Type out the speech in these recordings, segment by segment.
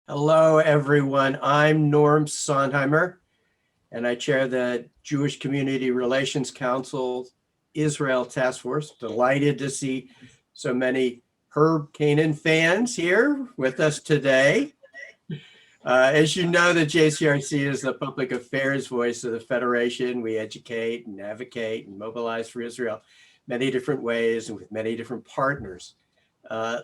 Hello, everyone. I'm Norm Sondheimer, and I chair the Jewish Community Relations Council Israel Task Force. Delighted to see so many Herb Keinon fans here with us today. As you know, the JCRC is the public affairs voice of the Federation. We educate and advocate and mobilize for Israel many different ways and with many different partners.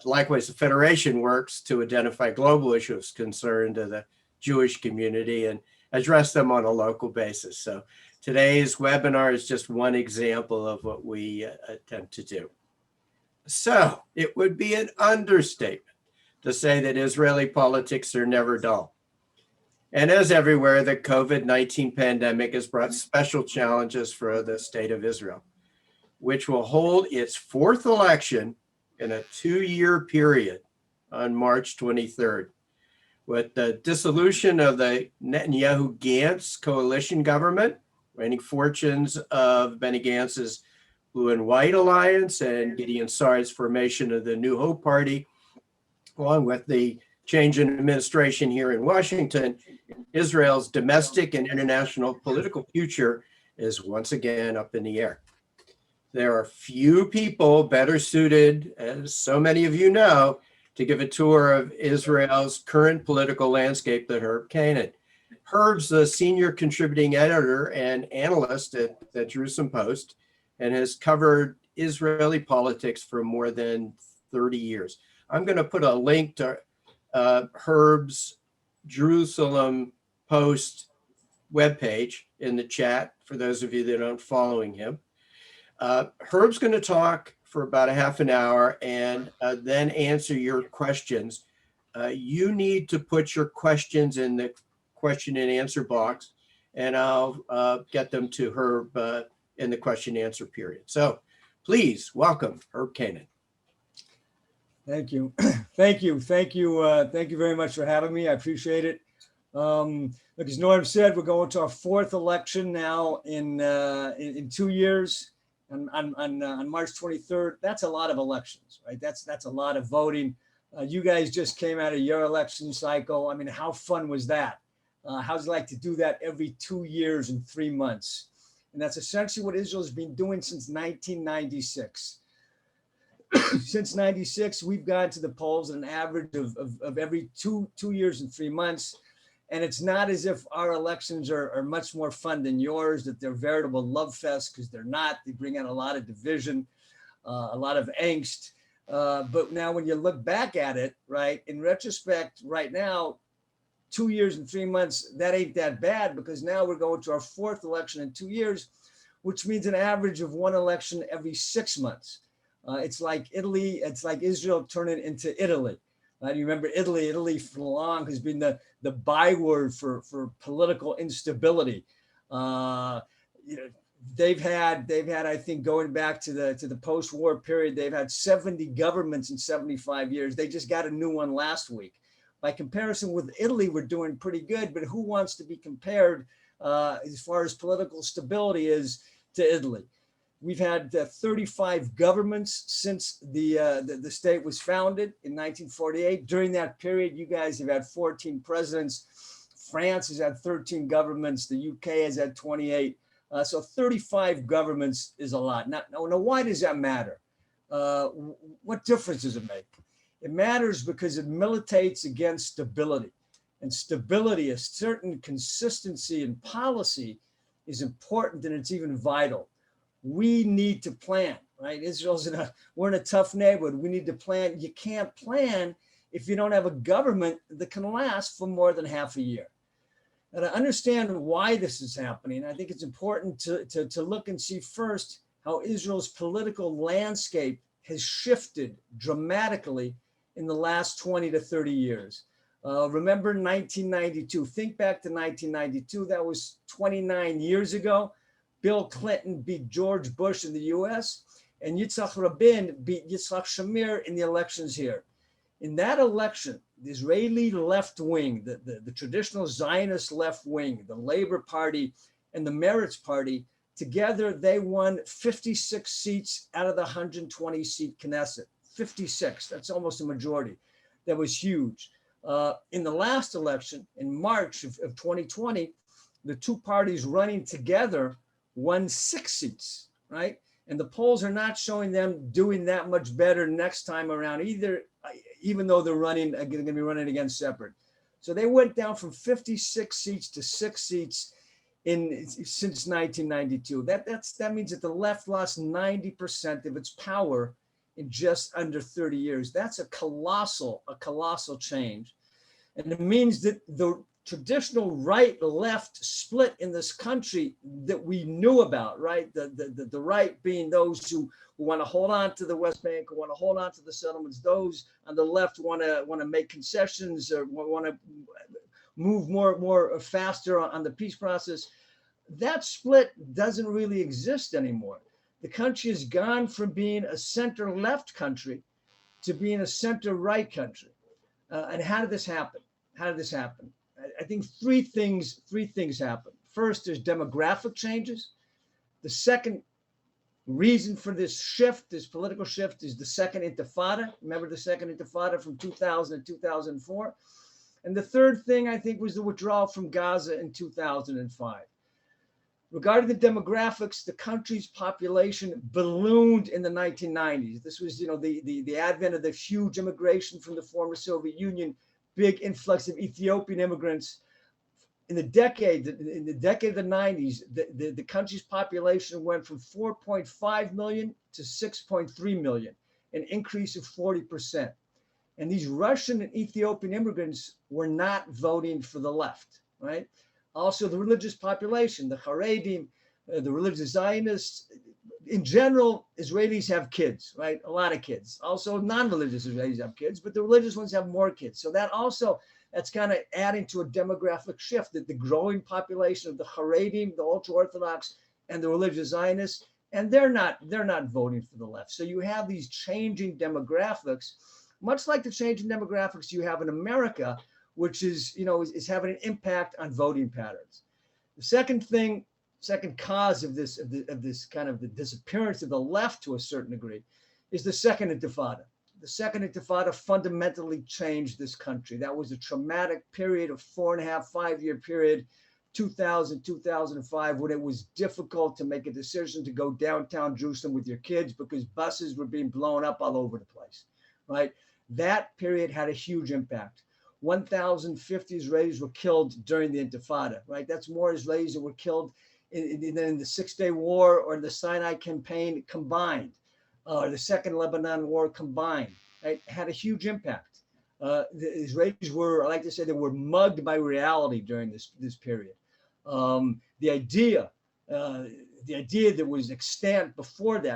Likewise, the Federation works to identify global issues concerned to the Jewish community and address them on a local basis. So today's webinar is just one example of what we attempt to do. So it would be an understatement to say that Israeli politics are never dull. And as everywhere, the COVID-19 pandemic has brought special challenges for the state of Israel, which will hold its fourth election in a 2-year period on March 23rd. With the dissolution of the Netanyahu Gantz Coalition government, reigning fortunes of Benny Gantz's Blue and White Alliance and Gideon Sa'ar's formation of the New Hope Party, along with the change in administration here in Washington, Israel's domestic and international political future is once again up in the air. There are few people better suited, as so many of you know, to give a tour of Israel's current political landscape than Herb Keinon. Herb's the senior contributing editor and analyst at the Jerusalem Post and has covered Israeli politics for more than 30 years. I'm going to put a link to Herb's Jerusalem Post webpage in the chat for those of you that aren't following him. Herb's going to talk for about a half an hour and then answer your questions. You need to put your questions in the question and answer box, and I'll get them to Herb in the question and answer period. So please welcome Herb Keinon. Thank you. Thank you very much for having me. I appreciate it. Like as Norm said, we're going to our fourth election now in 2 years. On March 23rd, that's a lot of elections, right? That's a lot of voting. You guys just came out of your election cycle. I mean, how fun was that? How's it like to do that every 2 years and 3 months? And that's essentially what Israel's been doing since 1996. Since 96, we've gone to the polls at an average of every two years and 3 months. And it's not as if our elections are much more fun than yours, that they're veritable love fests, because they're not. They bring out a lot of division, a lot of angst. But now when you look back at it, right, in retrospect, right now, 2 years and 3 months, that ain't that bad, because now we're going to our fourth election in 2 years, which means an average of one election every 6 months. It's like Italy, it's like Israel turning into Italy. You remember Italy? Italy for long has been the byword for political instability. They've had I think going back to the post-war period, they've had 70 governments in 75 years. They just got a new one last week. By comparison with Italy, we're doing pretty good, but who wants to be compared as far as political stability is to Italy? We've had 35 governments since the state was founded in 1948. During that period, you guys have had 14 presidents. France has had 13 governments. The UK has had 28. So 35 governments is a lot. Now, why does that matter? What difference does it make? It matters because it militates against stability. And stability, a certain consistency in policy, is important, and it's even vital. We need to plan, right? We're in a tough neighborhood. We need to plan. You can't plan if you don't have a government that can last for more than half a year. And to understand why this is happening, I think it's important to look and see first how Israel's political landscape has shifted dramatically in the last 20 to 30 years. Remember 1992, think back to 1992, that was 29 years ago. Bill Clinton beat George Bush in the US, and Yitzhak Rabin beat Yitzhak Shamir in the elections here. In that election, the Israeli left wing, the traditional Zionist left wing, the Labor Party and the Meretz Party, together they won 56 seats out of the 120 seat Knesset. 56, that's almost a majority. That was huge. In the last election, in March of 2020, the two parties running together won 6 seats, right? And the polls are not showing them doing that much better next time around either, even though they're going to be running against separate. So they went down from 56 seats to 6 seats since 1992. That means that the left lost 90% of its power in just under 30 years. That's a colossal change. And it means that the traditional right-left split in this country that we knew about, right? The right being those who want to hold on to the West Bank, who want to hold on to the settlements. Those on the left want to make concessions or want to move more faster on the peace process. That split doesn't really exist anymore. The country has gone from being a center-left country to being a center-right country. And how did this happen? I think three things happen. First, there's demographic changes. The second reason for this shift, this political shift, is the Second Intifada. Remember the Second Intifada from 2000 and 2004? And the third thing, I think, was the withdrawal from Gaza in 2005. Regarding the demographics, the country's population ballooned in the 1990s. This was, the advent of the huge immigration from the former Soviet Union, big influx of Ethiopian immigrants. In the decade of the 90s, the country's population went from 4.5 million to 6.3 million, an increase of 40%. And these Russian and Ethiopian immigrants were not voting for the left, right? Also, the religious population, the Haredim, the religious Zionists. In general, Israelis have kids, right? A lot of kids. Also, non-religious Israelis have kids, but the religious ones have more kids. So that's kind of adding to a demographic shift, that the growing population of the Haredim, the ultra-Orthodox, and the religious Zionists, and they're not voting for the left. So you have these changing demographics, much like the changing demographics you have in America, which is having an impact on voting patterns. The second cause of this kind of the disappearance of the left to a certain degree is the Second Intifada. The Second Intifada fundamentally changed this country. That was a traumatic period of 5-year period, 2000, 2005, when it was difficult to make a decision to go downtown Jerusalem with your kids because buses were being blown up all over the place, right? That period had a huge impact. 1,050 Israelis were killed during the Intifada, right? That's more Israelis that were killed in the Six-Day War or the Sinai campaign combined, or the Second Lebanon War combined, right? Had a huge impact. The Israelis were, I like to say, they were mugged by reality during this period. The idea that was extant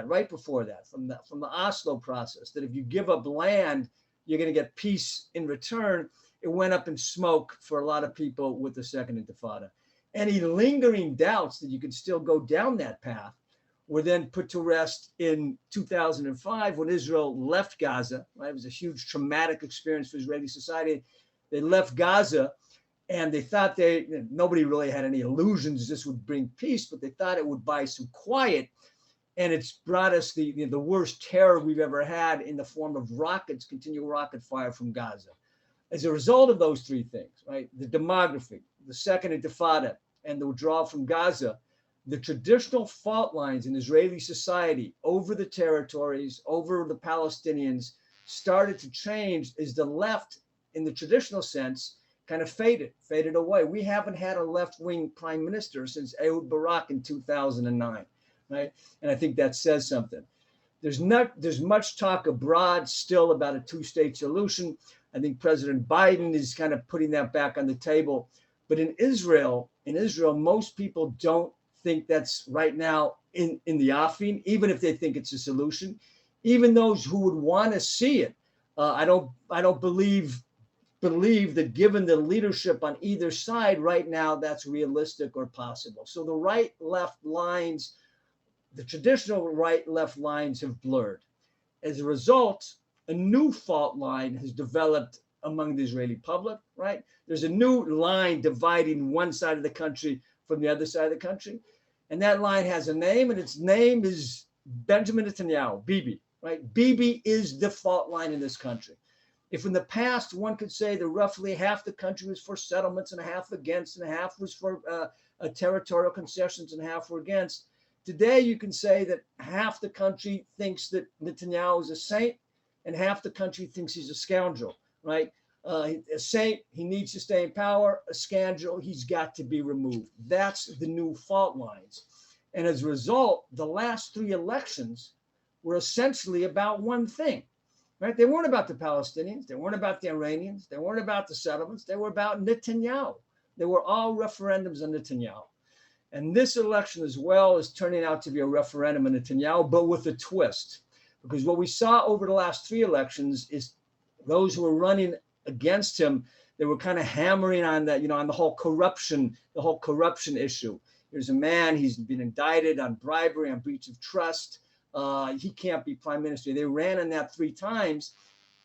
right before that, from the Oslo process, that if you give up land, you're going to get peace in return, it went up in smoke for a lot of people with the Second Intifada. Any lingering doubts that you could still go down that path were then put to rest in 2005 when Israel left Gaza. Right? It was a huge traumatic experience for Israeli society. They left Gaza, and they thought nobody really had any illusions this would bring peace, but they thought it would buy some quiet. And it's brought us the worst terror we've ever had in the form of rockets, continual rocket fire from Gaza. As a result of those three things, right, the demography, the Second Intifada, and the withdrawal from Gaza, the traditional fault lines in Israeli society over the territories, over the Palestinians, started to change as the left, in the traditional sense, kind of faded away. We haven't had a left-wing prime minister since Ehud Barak in 2009, right? And I think that says something. There's much talk abroad still about a two-state solution. I think President Biden is kind of putting that back on the table. But in Israel, most people don't think that's right now in the offing, even if they think it's a solution. Even those who would want to see it, I don't believe that given the leadership on either side right now, that's realistic or possible. So the right-left lines, the traditional right-left lines have blurred. As a result, a new fault line has developed among the Israeli public, right? There's a new line dividing one side of the country from the other side of the country. And that line has a name, and its name is Benjamin Netanyahu, Bibi, right? Bibi is the fault line in this country. If in the past one could say that roughly half the country was for settlements and half against, and half was for territorial concessions and half were against, today you can say that half the country thinks that Netanyahu is a saint and half the country thinks he's a scoundrel, right? A saint, he needs to stay in power. A scoundrel, he's got to be removed. That's the new fault lines. And as a result, the last 3 elections were essentially about one thing, right? They weren't about the Palestinians. They weren't about the Iranians. They weren't about the settlements. They were about Netanyahu. They were all referendums on Netanyahu. And this election as well is turning out to be a referendum on Netanyahu, but with a twist. Because what we saw over the last 3 elections is those who were running against him, they were kind of hammering on that, on the whole corruption issue. Here's a man, he's been indicted on bribery, on breach of trust. He can't be prime minister. They ran on that 3 times.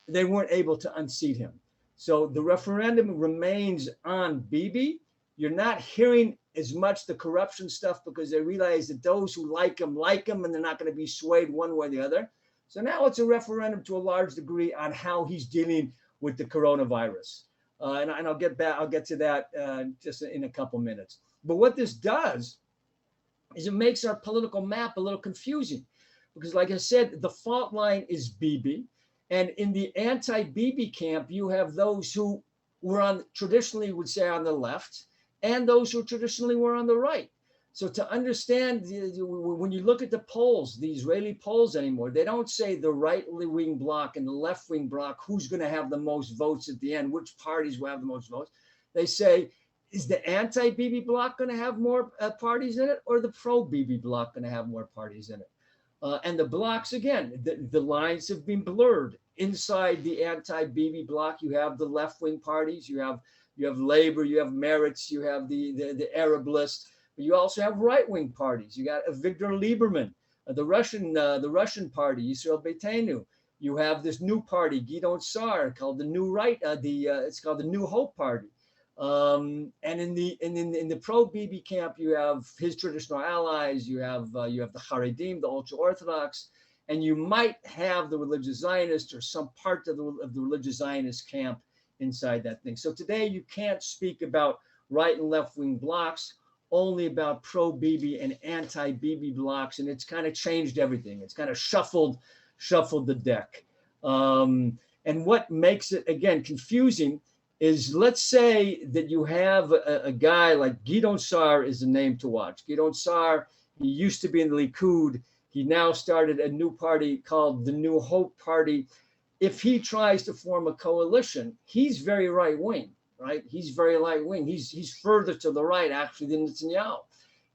They weren't able to unseat him. So the referendum remains on Bibi. You're not hearing as much the corruption stuff because they realize that those who like him, and they're not going to be swayed one way or the other. So now it's a referendum to a large degree on how he's dealing with the coronavirus. And I'll get to that just in a couple minutes. But what this does is it makes our political map a little confusing because, like I said, the fault line is Bibi. And in the anti-Bibi camp, you have those who were traditionally would say on the left and those who traditionally were on the right. So to understand, when you look at the polls, the Israeli polls anymore, they don't say the right-wing bloc and the left-wing bloc, who's going to have the most votes at the end, which parties will have the most votes. They say, is the anti-Bibi bloc going to have more parties in it, or the pro-Bibi bloc going to have more parties in it? And the blocs, again, the lines have been blurred. Inside the anti-Bibi bloc, you have the left-wing parties, you have Labor, you have Meretz, you have the Arab list. But you also have right-wing parties. You got Victor Lieberman, the Russian party, Yisrael Beitenu. You have this new party, Gidon Sar, called the New Right. It's called the New Hope Party. And in the pro-Bibi camp, you have his traditional allies. You have the Haredim, the ultra-Orthodox, and you might have the religious Zionist or some part of the religious Zionist camp inside that thing. So today you can't speak about right and left-wing blocs, only about pro-Bibi and anti-Bibi blocs, and it's kind of changed everything. It's kind of shuffled the deck. And what makes it, again, confusing is, let's say that you have a guy like Gidon Sar is a name to watch. Gidon Sar, he used to be in the Likud. He now started a new party called the New Hope Party. If he tries to form a coalition, he's very right-wing. Right, he's very right-wing. He's further to the right actually than Netanyahu.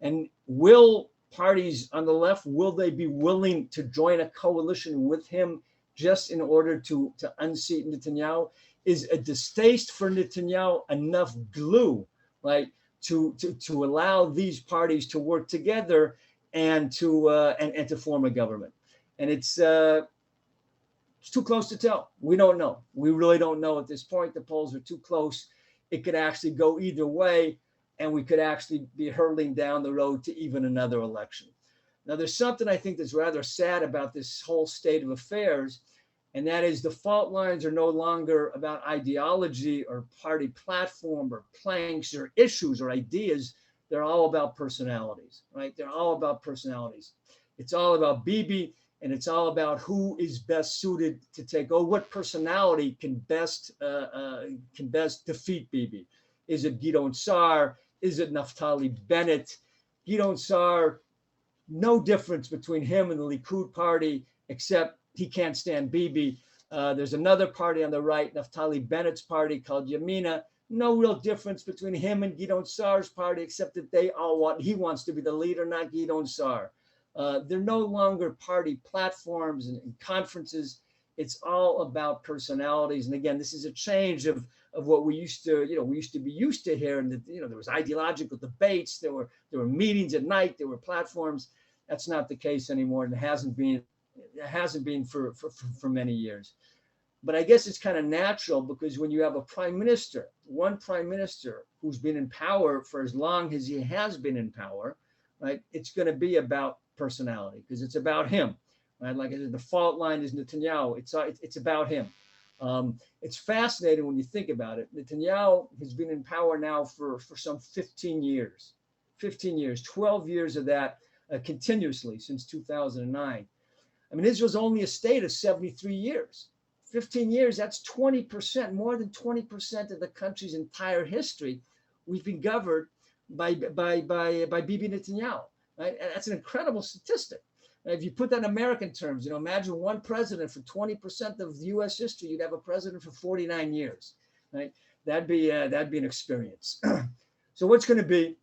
And will parties on the left, will they be willing to join a coalition with him just in order to unseat Netanyahu? Is a distaste for Netanyahu enough glue, right, to allow these parties to work together and to form a government? And it's too close to tell. We don't know. We really don't know at this point. The polls are too close. It could actually go either way, and we could actually be hurtling down the road to even another election. Now, there's something I think that's rather sad about this whole state of affairs, and that is the fault lines are no longer about ideology or party platform or planks or issues or ideas. They're all about personalities, right? They're all about personalities. It's all about Bibi. And it's all about who is best suited to take over. What personality can best defeat Bibi? Is it Gidon Sar? Is it Naftali Bennett? Gidon Sar, no difference between him and the Likud party, except he can't stand Bibi. There's another party on the right, Naftali Bennett's party, called Yamina. No real difference between him and Gidon Sar's party, except that he wants to be the leader, not Gidon Sar. They're no longer party platforms and conferences. It's all about personalities. And again, this is a change of what we used to be used to here. And there was ideological debates. There were meetings at night. There were platforms. That's not the case anymore, and it hasn't been for many years. But I guess it's kind of natural, because when you have one prime minister who's been in power for as long as he has been in power, right? It's going to be about personality, because it's about him, right? Like I said, the fault line is Netanyahu. It's about him. It's fascinating when you think about it. Netanyahu has been in power now for some 15 years, 12 years of that continuously since 2009. I mean, Israel's only a state of 73 years. 15 years, that's 20%, more than 20% of the country's entire history. We've been governed by Bibi Netanyahu, right? And that's an incredible statistic. And if you put that in American terms, imagine one president for 20% of U.S. history. You'd have a president for 49 years, right? That'd be an experience. So what's going to be?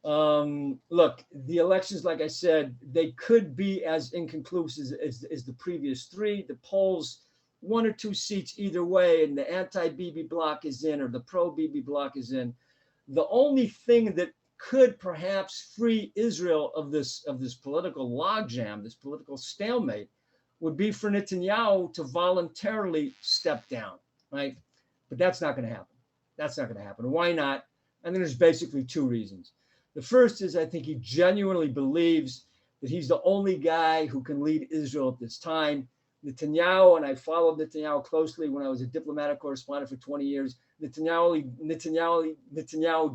Look, the elections, like I said, they could be as inconclusive as the previous three. The polls, 1 or 2 seats either way, and the anti-Bibi bloc is in or the pro-Bibi bloc is in. The only thing that could perhaps free Israel of this political logjam, this political stalemate, would be for Netanyahu to voluntarily step down, right? But that's not going to happen. That's not going to happen. Why not? I think there's basically 2 reasons. The first is I think he genuinely believes that he's the only guy who can lead Israel at this time. Netanyahu, and I followed Netanyahu closely when I was a diplomatic correspondent for 20 years, Netanyahu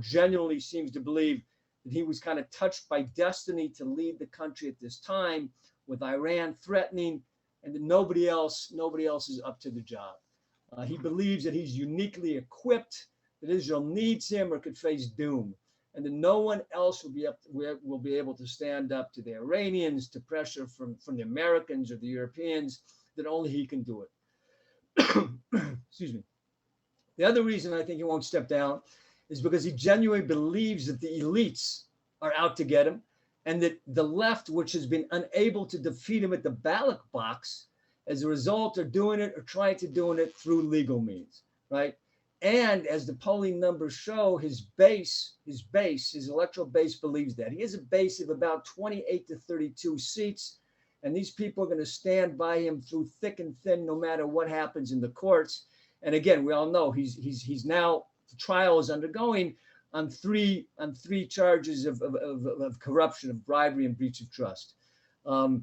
genuinely seems to believe that he was kind of touched by destiny to lead the country at this time, with Iran threatening, and that nobody else is up to the job. He believes that he's uniquely equipped, that Israel needs him or could face doom, and that no one else will be able to stand up to the Iranians, to pressure from the Americans or the Europeans, that only he can do it. Excuse me. The other reason I think he won't step down is because he genuinely believes that the elites are out to get him, and that the left, which has been unable to defeat him at the ballot box, as a result are doing it or trying to do it through legal means, right? And as the polling numbers show, his electoral base believes that. He has a base of about 28 to 32 seats, and these people are going to stand by him through thick and thin, no matter what happens in the courts. And again, we all know he's now, the trial is undergoing on three charges of corruption, of bribery, and breach of trust. Now,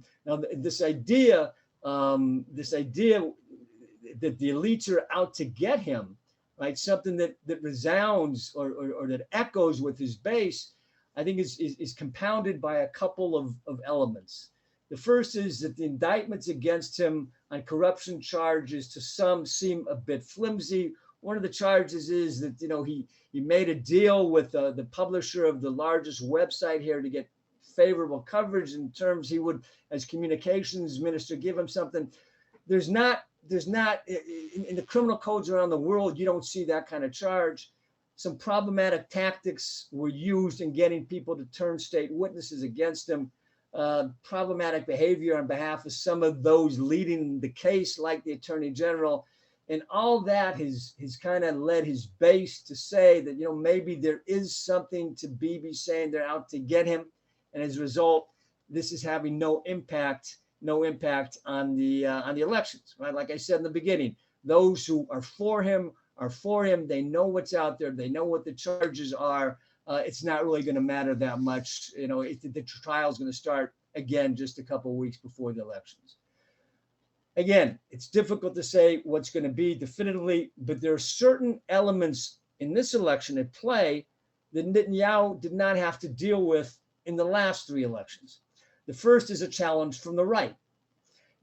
this idea that the elites are out to get him, right? Something that resounds or that echoes with his base, I think is compounded by a couple of elements. The first is that the indictments against him on corruption charges to some seem a bit flimsy. One of the charges is that he made a deal with the publisher of the largest website here to get favorable coverage in terms he would, as communications minister, give him something. There's not in the criminal codes around the world, you don't see that kind of charge. Some problematic tactics were used in getting people to turn state witnesses against him. Problematic behavior on behalf of some of those leading the case, like the attorney general, and all that has kind of led his base to say that maybe there is something to Bibi saying they're out to get him, and as a result, this is having no impact on the elections, right? Like I said in the beginning, those who are for him are for him. They know what's out there. They know what the charges are. It's not really going to matter that much. The trial is going to start again just a couple of weeks before the elections. Again, it's difficult to say what's going to be definitively, but there are certain elements in this election at play that Netanyahu did not have to deal with in the last 3 elections. The first is a challenge from the right.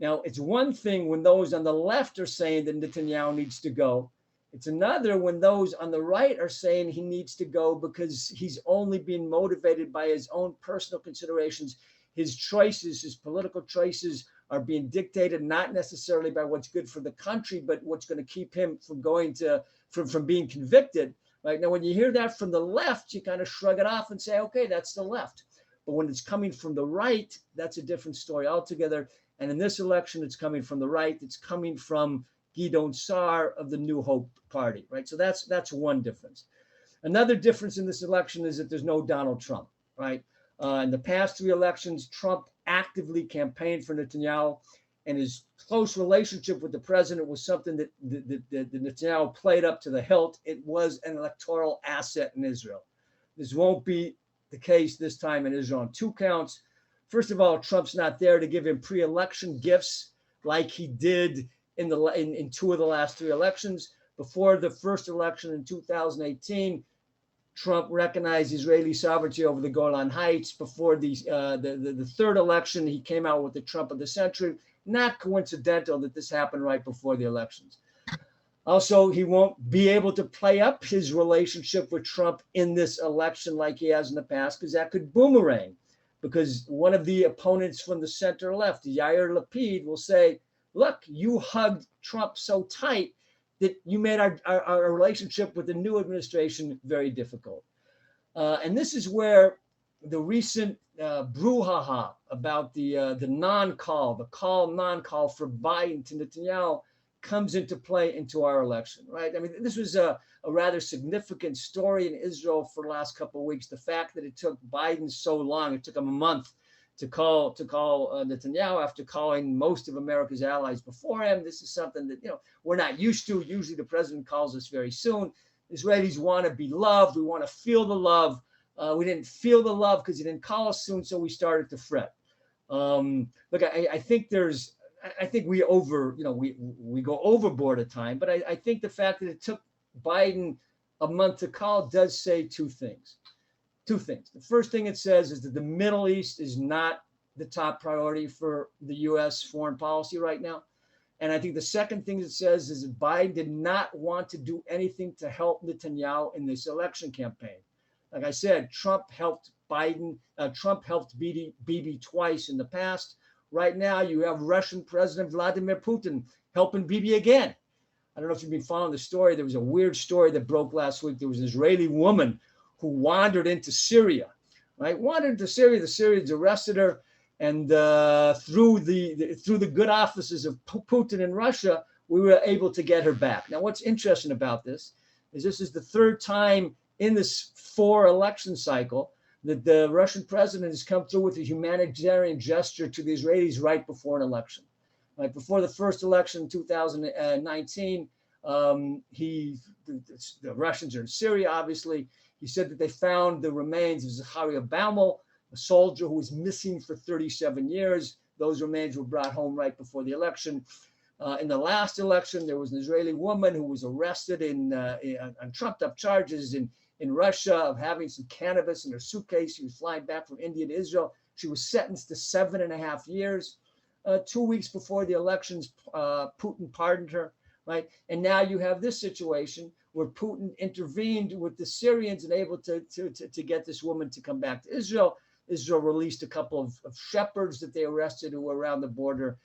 Now, it's one thing when those on the left are saying that Netanyahu needs to go. It's another when those on the right are saying he needs to go because he's only being motivated by his own personal considerations. His choices, his political choices are being dictated not necessarily by what's good for the country, but what's going to keep him from being convicted. Right now, when you hear that from the left, you kind of shrug it off and say, okay, that's the left. But when it's coming from the right, that's a different story altogether. And in this election, it's coming from the right. It's coming from Gidon Sar of the New Hope Party, right? So that's one difference. Another difference in this election is that there's no Donald Trump, right? In the past 3 elections, Trump actively campaigned for Netanyahu, and his close relationship with the president was something that Netanyahu played up to the hilt. It was an electoral asset in Israel. This won't be the case this time in Israel on 2 counts. First of all, Trump's not there to give him pre-election gifts like he did in two of the last three elections. Before the first election in 2018, Trump recognized Israeli sovereignty over the Golan Heights. Before the third election, he came out with the Trump of the century. Not coincidental that this happened right before the elections. Also, he won't be able to play up his relationship with Trump in this election like he has in the past, because that could boomerang. Because one of the opponents from the center left, Yair Lapid, will say, look, you hugged Trump so tight that you made our relationship with the new administration very difficult. And this is where the recent brouhaha about the non-call, the call non-call for Biden to Netanyahu comes into play into our election, right? I mean, this was a rather significant story in Israel for the last couple of weeks. The fact that it took Biden so long, it took him a month to call Netanyahu after calling most of America's allies before him. This is something that, we're not used to. Usually the president calls us very soon. Israelis want to be loved. We want to feel the love. We didn't feel the love because he didn't call us soon, so we started to fret. Look, I think we go overboard at times, but I think the fact that it took Biden a month to call does say two things. The first thing it says is that the Middle East is not the top priority for the U.S. foreign policy right now. And I think the second thing it says is that Biden did not want to do anything to help Netanyahu in this election campaign. Like I said, Trump helped Bibi twice in the past. Right now, you have Russian President Vladimir Putin helping Bibi again. I don't know if you've been following the story. There was a weird story that broke last week. There was an Israeli woman who wandered into Syria, right? The Syrians arrested her, and through the good offices of Putin in Russia, we were able to get her back. Now, what's interesting about this is the third time in this 4-election cycle that the Russian president has come through with a humanitarian gesture to the Israelis right before an election. Right before the first election in 2019, the Russians are in Syria, obviously. He said that they found the remains of Zaharia Baumel, a soldier who was missing for 37 years. Those remains were brought home right before the election. In the last election, there was an Israeli woman who was arrested on trumped-up charges in Russia of having some cannabis in her suitcase. She was flying back from India to Israel. She was sentenced to 7.5 years. 2 weeks before the elections, Putin pardoned her, right? And now you have this situation where Putin intervened with the Syrians and able to get this woman to come back to Israel. Israel released a couple of shepherds that they arrested who were around the border.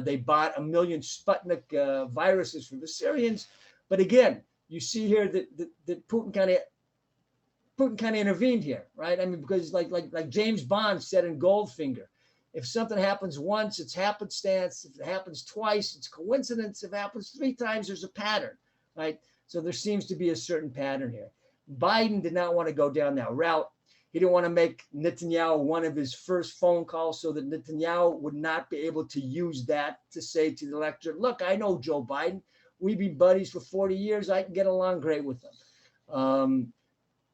They bought 1 million Sputnik viruses from the Syrians. But again, you see here that Putin kind of intervened here, right? I mean, because like James Bond said in Goldfinger, if something happens once, it's happenstance. If it happens twice, it's coincidence. If it happens 3 times, there's a pattern, right? So there seems to be a certain pattern here. Biden did not want to go down that route. He didn't want to make Netanyahu one of his first phone calls so that Netanyahu would not be able to use that to say to the electorate, look, I know Joe Biden. We've been buddies for 40 years. I can get along great with him.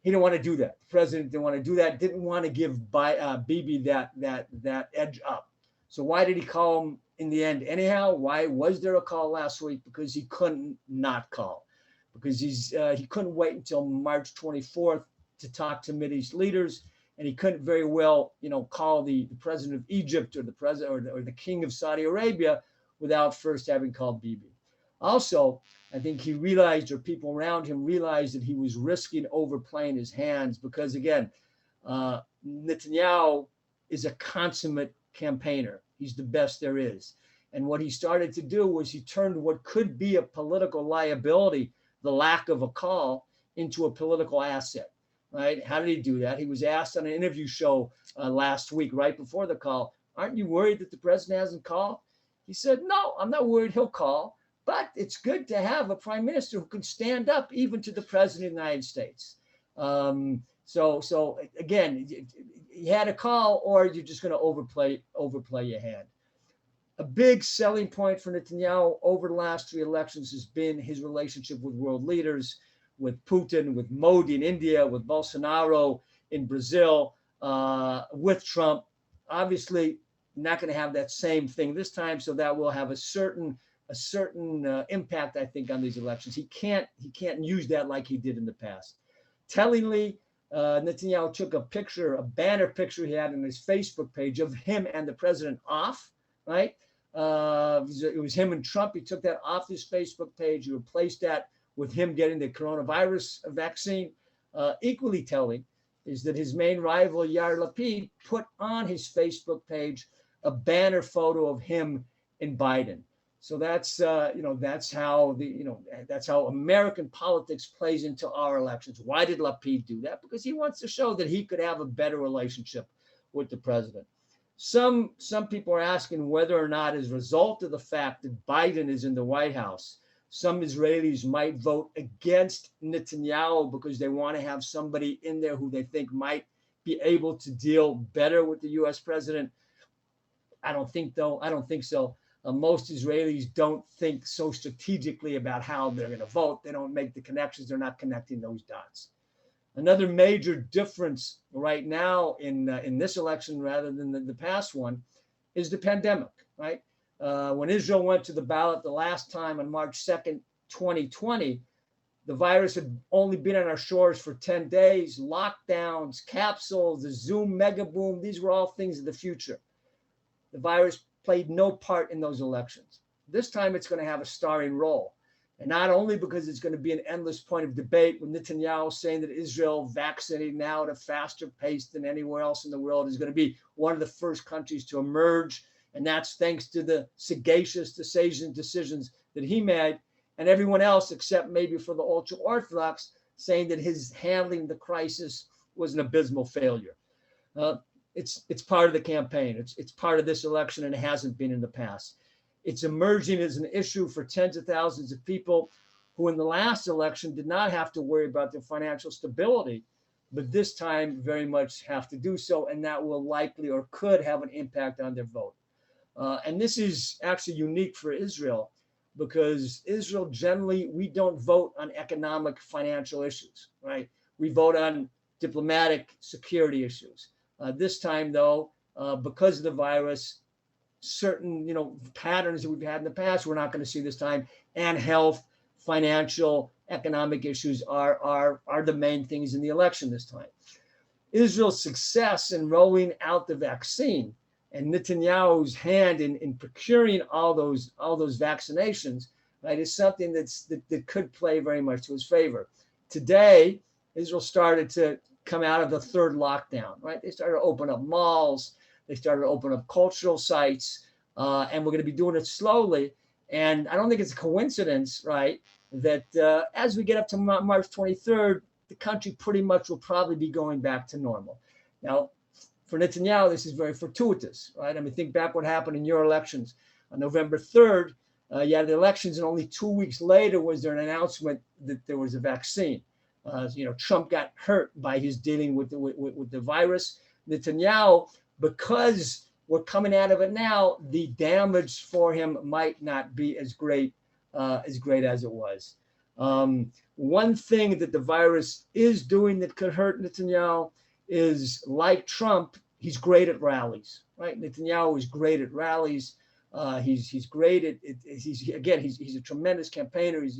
He didn't want to do that. The president didn't want to do that. Didn't want to give Bibi that edge up. So why did he call him in the end anyhow? Why was there a call last week? Because he couldn't not call. Because he couldn't wait until March 24th to talk to Mideast leaders, and he couldn't very well, call the president of Egypt or the president or the king of Saudi Arabia without first having called Bibi. Also, I think he realized, or people around him realized, that he was risking overplaying his hands because, again, Netanyahu is a consummate campaigner. He's the best there is. And what he started to do was he turned what could be a political liability, the lack of a call, into a political asset, right? How did he do that? He was asked on an interview show last week, right before the call, aren't you worried that the president hasn't called? He said, no, I'm not worried he'll call. But it's good to have a prime minister who can stand up even to the president of the United States. So again, you had a call, or you're just going to overplay your hand. A big selling point for Netanyahu over the last 3 elections has been his relationship with world leaders, with Putin, with Modi in India, with Bolsonaro in Brazil, with Trump. Obviously, not going to have that same thing this time, so that will have a certain a certain impact, I think, on these elections. He can't use that like he did in the past. Tellingly, Netanyahu took a banner picture he had on his Facebook page of him and the president off, right? It was him and Trump. He took that off his Facebook page. He replaced that with him getting the coronavirus vaccine. Equally telling is that his main rival, Yair Lapid, put on his Facebook page a banner photo of him and Biden. So that's how American politics plays into our elections. Why did Lapid do that? Because he wants to show that he could have a better relationship with the president. Some people are asking whether or not, as a result of the fact that Biden is in the White House, some Israelis might vote against Netanyahu because they want to have somebody in there who they think might be able to deal better with the U.S. president. I don't think so. Most Israelis don't think so strategically about how they're going to vote. They don't make the connections. They're not connecting those dots. Another major difference right now in this election, rather than the past one, is the pandemic, right? When Israel went to the ballot the last time on March 2nd, 2020, the virus had only been on our shores for 10 days. Lockdowns, capsules, the Zoom mega boom, these were all things of the future. The virus played no part in those elections. This time it's going to have a starring role. And not only because it's going to be an endless point of debate with Netanyahu saying that Israel vaccinating now at a faster pace than anywhere else in the world is going to be one of the first countries to emerge. And that's thanks to the sagacious decisions that he made, and everyone else, except maybe for the ultra-Orthodox, saying that his handling the crisis was an abysmal failure. It's part of the campaign. It's part of this election, and it hasn't been in the past. It's emerging as an issue for tens of thousands of people who in the last election did not have to worry about their financial stability, but this time very much have to do so, and that will likely or could have an impact on their vote. And this is actually unique for Israel, because Israel generally, we don't vote on economic financial issues, right? We vote on diplomatic security issues. This time, though, because of the virus, certain patterns that we've had in the past, we're not going to see this time. And health, financial, economic issues are the main things in the election this time. Israel's success in rolling out the vaccine and Netanyahu's hand in procuring all those vaccinations, right, is something that could play very much to his favor. Today, Israel started to come out of the third lockdown, right? They started to open up malls, they started to open up cultural sites, and we're going to be doing it slowly. And I don't think it's a coincidence, right, that as we get up to March 23rd, the country pretty much will probably be going back to normal. Now, for Netanyahu, this is very fortuitous, right? I mean, think back what happened in your elections. On November 3rd, you had the elections, and only 2 weeks later was there an announcement that there was a vaccine. Trump got hurt by his dealing with the virus. Netanyahu, because we're coming out of it now, the damage for him might not be as great as it was. One thing that the virus is doing that could hurt Netanyahu is, like Trump, he's great at rallies, right? Netanyahu is great at rallies. He's great at it. He's a tremendous campaigner. He's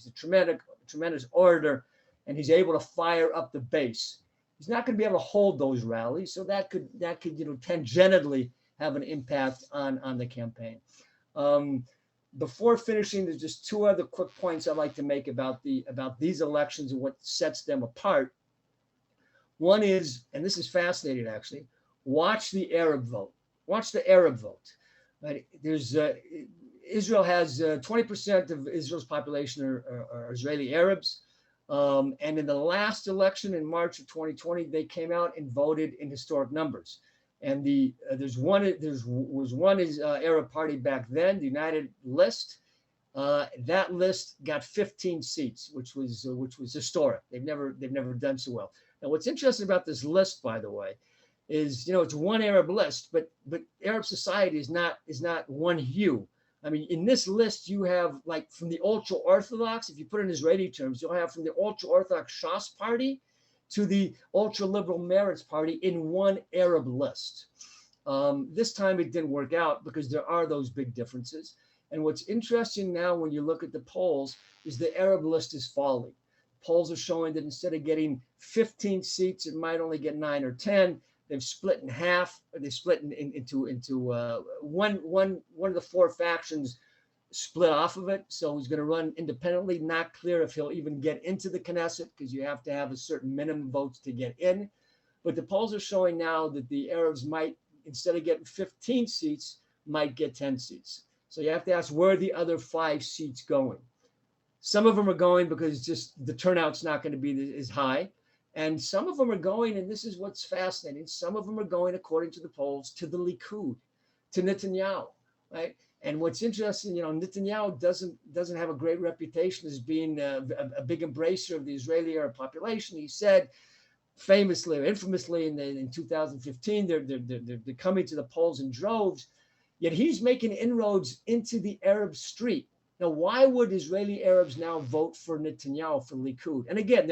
a tremendous orator, and he's able to fire up the base. He's not going to be able to hold those rallies, so that could tangentially have an impact on the campaign. Before finishing, there's just two other quick points I'd like to make about these elections and what sets them apart. One is, and this is fascinating actually, watch the Arab vote. Watch the Arab vote. Right? There's Israel has 20% of Israel's population are Israeli Arabs. And in the last election in March of 2020, they came out and voted in historic numbers. And there was one Arab party back then, the United List. That list got 15 seats, which was historic. They've never done so well. Now, what's interesting about this list, by the way, is it's one Arab list, but Arab society is not one hue. I mean, in this list, you have, like, from the ultra-Orthodox, if you put it in Israeli terms, you'll have from the ultra-Orthodox Shas party to the ultra-liberal Meretz party in one Arab list. This time it didn't work out because there are those big differences. And what's interesting now when you look at the polls is the Arab list is falling. Polls are showing that instead of getting 15 seats, it might only get 9 or 10. They've split in half. They split into one of the four factions split off of it. So he's going to run independently. Not clear if he'll even get into the Knesset because you have to have a certain minimum votes to get in. But the polls are showing now that the Arabs might, instead of getting 15 seats, might get 10 seats. So you have to ask, where are the other 5 seats going? Some of them are going because just the turnout's not going to be as high. And some of them are going, and this is what's fascinating, some of them are going, according to the polls, to the Likud, to Netanyahu, right? And what's interesting, Netanyahu doesn't have a great reputation as being a big embracer of the Israeli Arab population. He said famously or infamously in 2015, they're coming to the polls in droves, yet he's making inroads into the Arab street. Now, why would Israeli Arabs now vote for Netanyahu, for Likud? And again,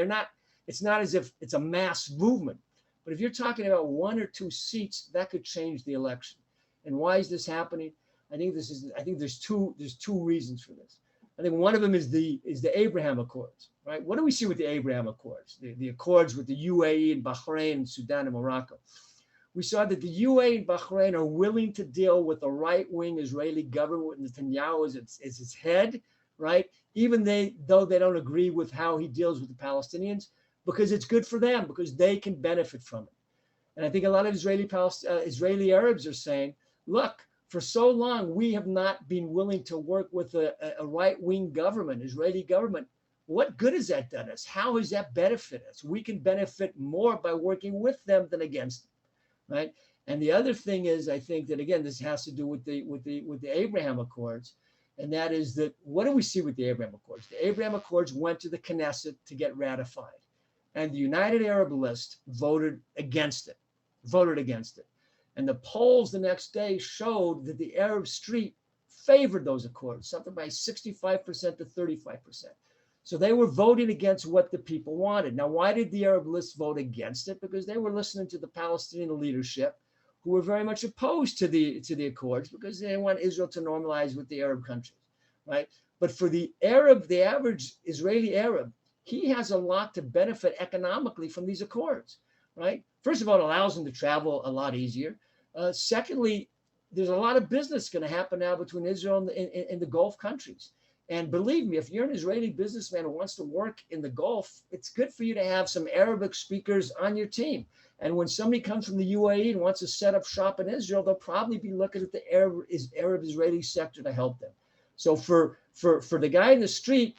it's not as if it's a mass movement, but if you're talking about 1 or 2 seats, that could change the election. And why is this happening? I think there's two reasons for this. I think one of them is the Abraham Accords, right? What do we see with the Abraham Accords? The accords with the UAE and Bahrain and Sudan and Morocco. We saw that the UAE and Bahrain are willing to deal with a right-wing Israeli government with Netanyahu as its head, right? Even though they don't agree with how he deals with the Palestinians, because it's good for them, because they can benefit from it. And I think a lot of Israeli Arabs are saying, look, for so long, we have not been willing to work with a right-wing government, Israeli government. What good has that done us? How has that benefited us? We can benefit more by working with them than against them, right? And the other thing is, I think that, again, this has to do with the Abraham Accords. And that is that, what do we see with the Abraham Accords? The Abraham Accords went to the Knesset to get ratified. And the United Arab List voted against it. And the polls the next day showed that the Arab street favored those accords, something by 65% to 35%. So they were voting against what the people wanted. Now, why did the Arab List vote against it? Because they were listening to the Palestinian leadership, who were very much opposed to the accords, because they didn't want Israel to normalize with the Arab countries, right? But for the average Israeli Arab, he has a lot to benefit economically from these accords, right? First of all, it allows him to travel a lot easier. Secondly, there's a lot of business going to happen now between Israel and the Gulf countries. And believe me, if you're an Israeli businessman who wants to work in the Gulf, it's good for you to have some Arabic speakers on your team. And when somebody comes from the UAE and wants to set up shop in Israel, they'll probably be looking at the Arab-Israeli sector to help them. So for the guy in the street,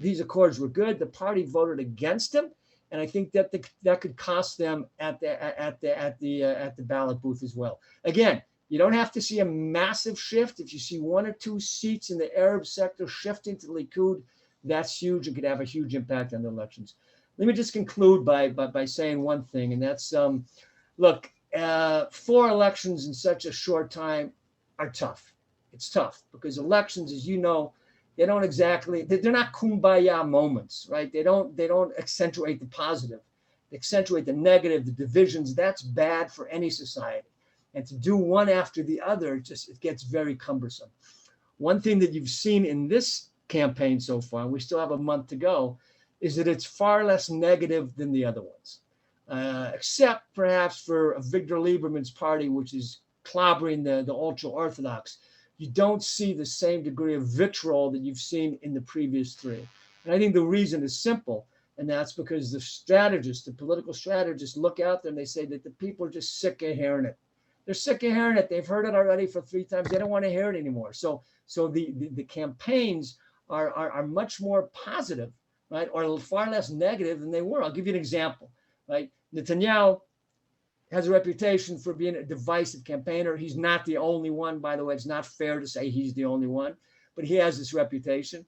these accords were good. The party voted against them, and I think that that could cost them at the ballot booth as well. Again, you don't have to see a massive shift. If you see 1 or 2 seats in the Arab sector shifting to the Likud, that's huge and could have a huge impact on the elections. Let me just conclude by saying one thing, and that's look, 4 elections in such a short time are tough. It's tough because elections, as you know, they're not kumbaya moments, right? They don't accentuate the positive. They accentuate the negative, the divisions. That's bad for any society. And to do one after the other, it gets very cumbersome. One thing that you've seen in this campaign so far, and we still have a month to go, is that it's far less negative than the other ones, except perhaps for Victor Lieberman's party, which is clobbering the ultra-Orthodox. You don't see the same degree of vitriol that you've seen in the previous 3. And I think the reason is simple, and that's because the political strategists look out there and they say that the people are just sick of hearing it. They're sick of hearing it. They've heard it already for 3 times. They don't want to hear it anymore. So the campaigns are much more positive, right, or far less negative than they were. I'll give you an example, right? Netanyahu has a reputation for being a divisive campaigner. He's not the only one, by the way. It's not fair to say he's the only one, but he has this reputation.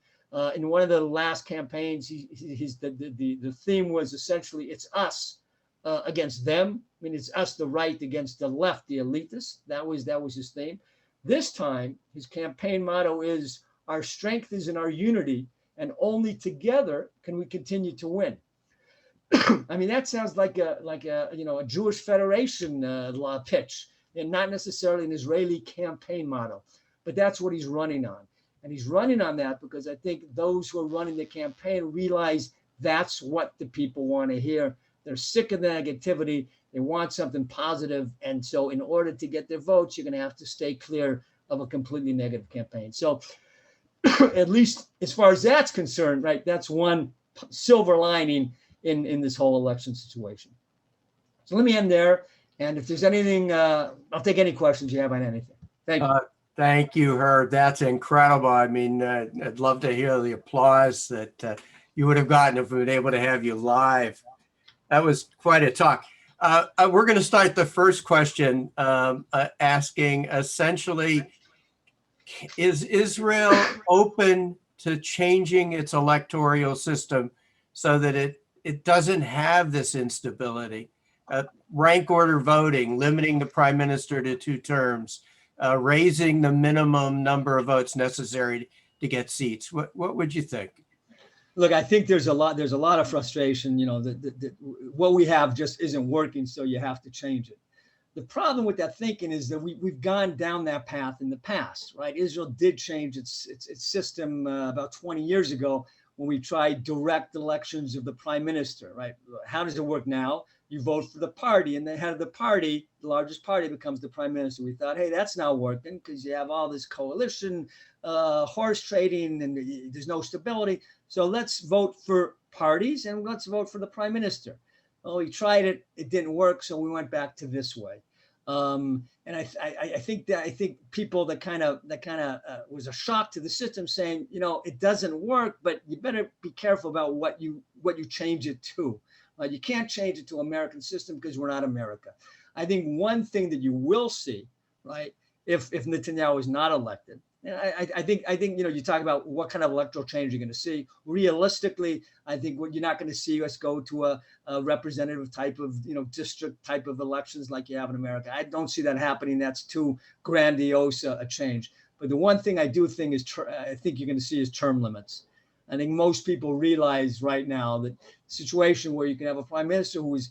In one of the last campaigns, the theme was essentially, it's us against them. I mean, it's us, the right, against the left, the elitists. That was his theme. This time, his campaign motto is, our strength is in our unity, and only together can we continue to win. I mean, that sounds like a Jewish Federation law pitch, and not necessarily an Israeli campaign motto, but that's what he's running on. And he's running on that because I think those who are running the campaign realize that's what the people want to hear. They're sick of the negativity. They want something positive. And so in order to get their votes, you're going to have to stay clear of a completely negative campaign. So at least as far as that's concerned, right, that's one silver lining in this whole election situation. So let me end there. And if there's anything, I'll take any questions you have on anything. Thank you. Thank you, Herb. That's incredible. I mean, I'd love to hear the applause that you would have gotten if we were able to have you live. That was quite a talk. We're going to start the first question asking essentially, is Israel open to changing its electoral system so that it doesn't have this instability? Rank order voting, limiting the prime minister to 2 terms, raising the minimum number of votes necessary to get seats. What would you think? Look, I think there's a lot of frustration. You know, what we have just isn't working, so you have to change it. The problem with that thinking is that we've gone down that path in the past, right? Israel did change its system about 20 years ago when we tried direct elections of the prime minister, right? How does it work now? You vote for the party, and the head of the party, the largest party, becomes the prime minister. We thought, hey, that's not working because you have all this coalition, horse trading, and there's no stability. So let's vote for parties and let's vote for the prime minister. Well, we tried it; it didn't work, so we went back to this way. And I think people that kind of was a shock to the system, saying, you know, it doesn't work, but you better be careful about what you change it to. You can't change it to American system because we're not America. I think one thing that you will see, right, if Netanyahu is not elected, and I think you know, you talk about what kind of electoral change you're going to see. Realistically, I think what you're not going to see us go to a representative type of, you know, district type of elections like you have in America. I don't see that happening. That's too grandiose a change. But the one thing I do think is I think you're going to see is term limits. I think most people realize right now that situation where you can have a prime minister who's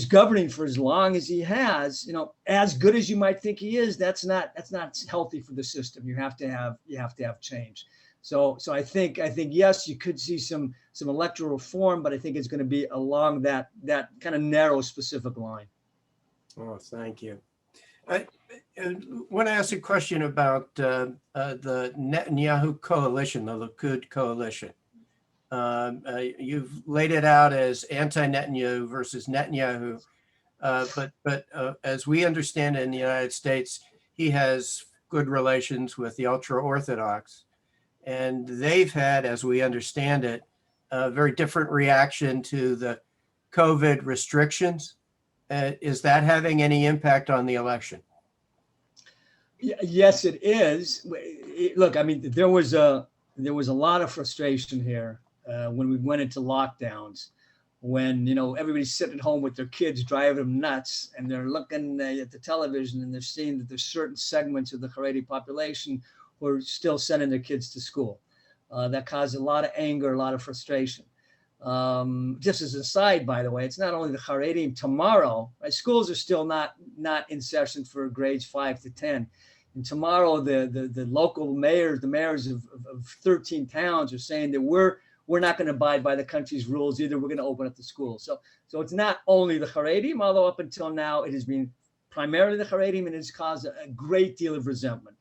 governing for as long as he has, you know, as good as you might think he is, that's not healthy for the system. You have to have change. So I think yes, you could see some electoral reform, but I think it's going to be along that kind of narrow specific line. Oh, thank you. I want to ask a question about the Netanyahu Coalition, the Likud Coalition. You've laid it out as anti-Netanyahu versus Netanyahu, but as we understand it in the United States, he has good relations with the ultra-Orthodox, and they've had, as we understand it, a very different reaction to the COVID restrictions. Is that having any impact on the election? Yes, it is. Look, I mean, there was a lot of frustration here when we went into lockdowns, when, you know, everybody's sitting at home with their kids driving them nuts, and they're looking at the television and they're seeing that there's certain segments of the Haredi population who are still sending their kids to school. That caused a lot of anger, a lot of frustration. Just as an aside, by the way, it's not only the Haredim. Tomorrow, right, schools are still not in session for grades 5 to 10. And tomorrow, the local mayors, the mayors of 13 towns, are saying that we're not going to abide by the country's rules either. We're going to open up the schools. So it's not only the Haredim, although up until now it has been primarily the Haredim, and it's caused a great deal of resentment.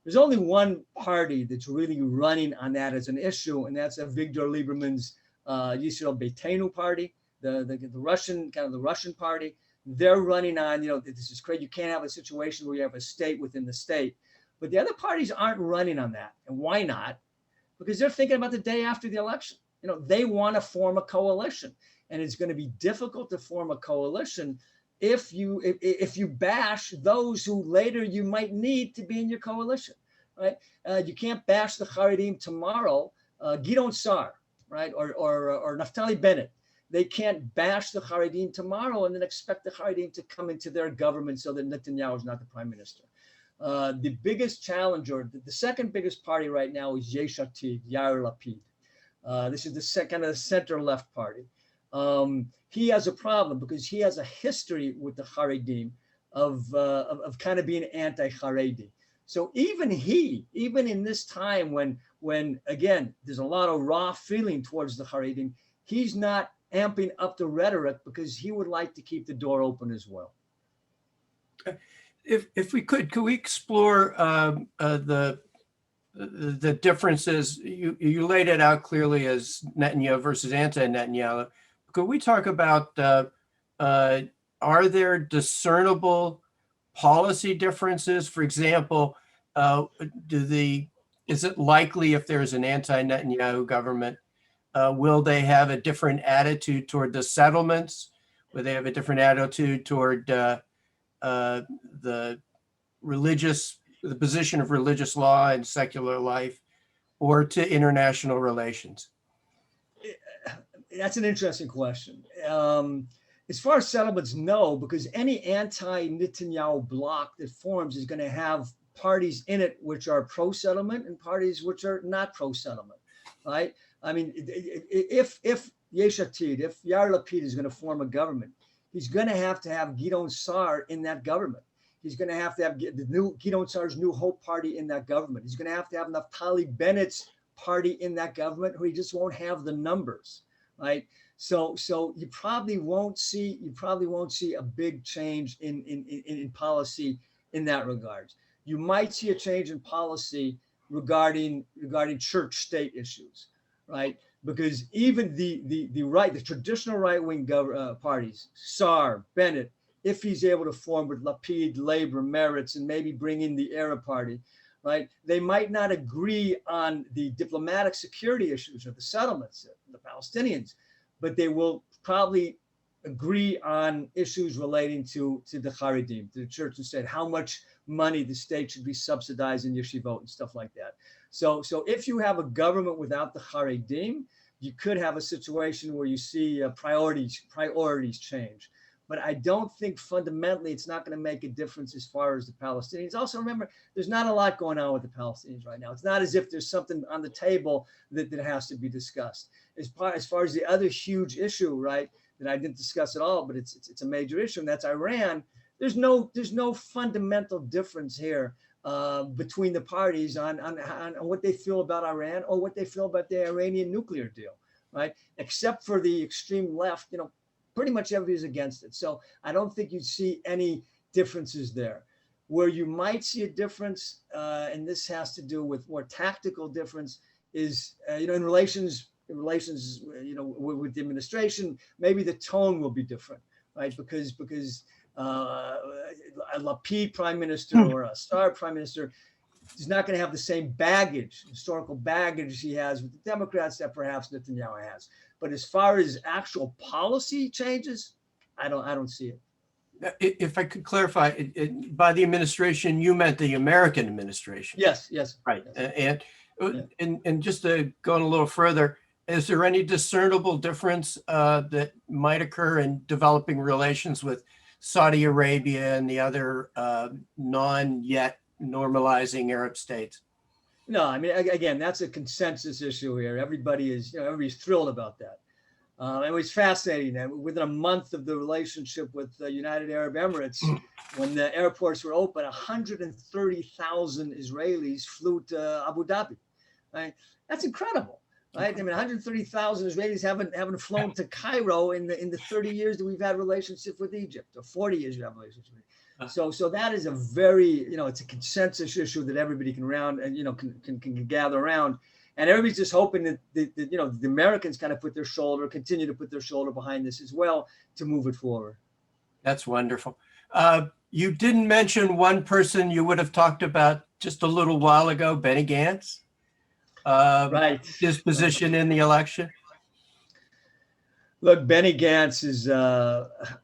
There's only one party that's really running on that as an issue, and that's Avigdor Lieberman's Yisrael Beitenu party, the Russian party. They're running on, you know, this is crazy. You can't have a situation where you have a state within the state. But the other parties aren't running on that. And why not? Because they're thinking about the day after the election. You know, they want to form a coalition. And it's going to be difficult to form a coalition if you bash those who later you might need to be in your coalition, right? You can't bash the Haredim tomorrow. Gidon Sar, right, or Naftali Bennett. They can't bash the Haredim tomorrow and then expect the Haredim to come into their government so that Netanyahu is not the prime minister. The biggest challenger, the second biggest party right now is Yesh Atid, Yair Lapid. This is the center-left party. He has a problem because he has a history with the Haredim of kind of being anti-Haredi. So even in this time when again, there's a lot of raw feeling towards the Haredim, he's not amping up the rhetoric because he would like to keep the door open as well. If we could we explore the differences? You laid it out clearly as Netanyahu versus anti-Netanyahu. Could we talk about are there discernible policy differences? For example, is it likely if there's an anti-Netanyahu government, will they have a different attitude toward the settlements? Will they have a different attitude toward the position of religious law and secular life, or to international relations? That's an interesting question. As far as settlements, no, because any anti-Netanyahu bloc that forms is going to have parties in it which are pro-settlement and parties which are not pro-settlement, right? I mean, if Yesh Atid, if Yair Lapid is going to form a government, he's going to have Gidon Sa'ar in that government. He's going to have the new Gidon Sa'ar's New Hope party in that government. He's going to have Naftali Bennett's party in that government, who he just won't have the numbers, right? So you probably won't see a big change in policy in that regard. You might see a change in policy regarding church-state issues, right? Because even the traditional right-wing parties, Sa'ar, Bennett, if he's able to form with Lapid, Labor, Meretz, and maybe bring in the Arab Party, right? They might not agree on the diplomatic security issues or the settlements, the Palestinians, but they will probably agree on issues relating to the Haredim, to the church and state, how much money the state should be subsidizing yeshivot and stuff like that. So if you have a government without the Haredim, you could have a situation where you see priorities change. But I don't think fundamentally it's not going to make a difference as far as the Palestinians. Also, remember, there's not a lot going on with the Palestinians right now. It's not as if there's something on the table that has to be discussed. As far as the other huge issue, right, that I didn't discuss at all, but it's a major issue, and that's Iran. There's no fundamental difference here between the parties on what they feel about Iran or what they feel about the Iranian nuclear deal, right? Except for the extreme left, pretty much everybody's against it. So I don't think you'd see any differences there. Where you might see a difference, and this has to do with more tactical difference, is in relations with the administration, maybe the tone will be different, right? Because a Lapid prime minister or a Star prime minister is not going to have the same historical baggage he has with the Democrats that perhaps Netanyahu has. But as far as actual policy changes, I don't see it. If I could clarify, by the administration, you meant the American administration. Yes. Right. Yes. And just to go a little further, is there any discernible difference that might occur in developing relations with Saudi Arabia and the other non-yet normalizing Arab states? No, I mean, again, that's a consensus issue here. Everybody's thrilled about that. It was fascinating that within a month of the relationship with the United Arab Emirates, when the airports were open, 130,000 Israelis flew to Abu Dhabi. Right? That's incredible, right? I mean, 130,000 Israelis haven't flown to Cairo in the 30 years that we've had relationship with Egypt, or 40 years we have relationship with Egypt. So that is a very, it's a consensus issue that everybody can gather around. And everybody's just hoping that the Americans kind of continue to put their shoulder behind this as well to move it forward. That's wonderful. You didn't mention one person you would have talked about just a little while ago, Benny Gantz. Right. His position in the election. Look, Benny Gantz is